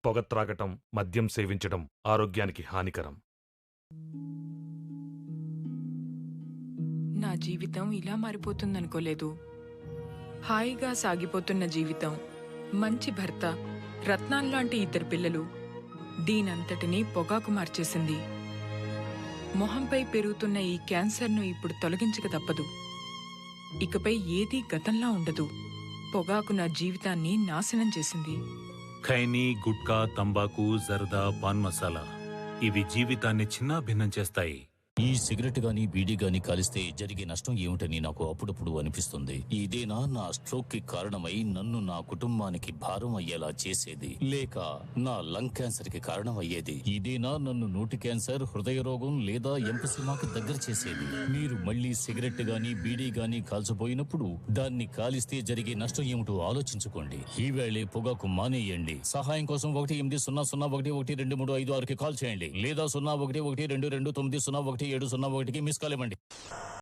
పొగ త్రాగటం, మద్యం సేవించడం ఆరోగ్యానికి హానికరం. నా జీవితం ఇలా మారిపోతుందనుకోలేదు. హాయిగా సాగిపోతున్న జీవితం, మంచి భర్త, రత్నాల్లాంటి ఇద్దరు పిల్లలు, దీనంతటినీ పొగాకు మార్చేసింది. మొహంపై పెరుగుతున్న ఈ క్యాన్సర్ను ఇప్పుడు తొలగించక తప్పదు. ఇకపై ఏదీ గతంలా ఉండదు. పొగాకు నా జీవితాన్ని నాశనం చేసింది. ఖైనీ, గుట్కా, తంబాకు, జర్దా, పాన్ మసాలా ఇవి జీవితాన్ని చిన్నాభిన్నం చేస్తాయి. ఈ సిగరెట్ గాని బీడీ గాని కాలిస్తే జరిగే నష్టం ఏమిటని నాకు అప్పుడప్పుడు అనిపిస్తుంది. ఇదేనా నా స్ట్రోక్ కి కారణమై నన్ను నా కుటుంబానికి భారం అయ్యేలా చేసేది, లేక నా లంగ్ క్యాన్సర్ కి కారణం అయ్యేది? ఇదేనా నన్ను నోటి క్యాన్సర్, హృదయ రోగం లేదా ఎంపసిమాకి దగ్గర చేసేది? మీరు మళ్ళీ సిగరెట్ గాని బీడీ గాని కాల్చబోయినప్పుడు దాన్ని కాలిస్తే జరిగే నష్టం ఏమిటో ఆలోచించుకోండి. ఈవేళే పొగాకు మానేయండి. సహాయం కోసం 1-800-111-236కి కాల్ చేయండి, లేదా 01122901 701కి మిస్ కాల్ ఇవ్వండి.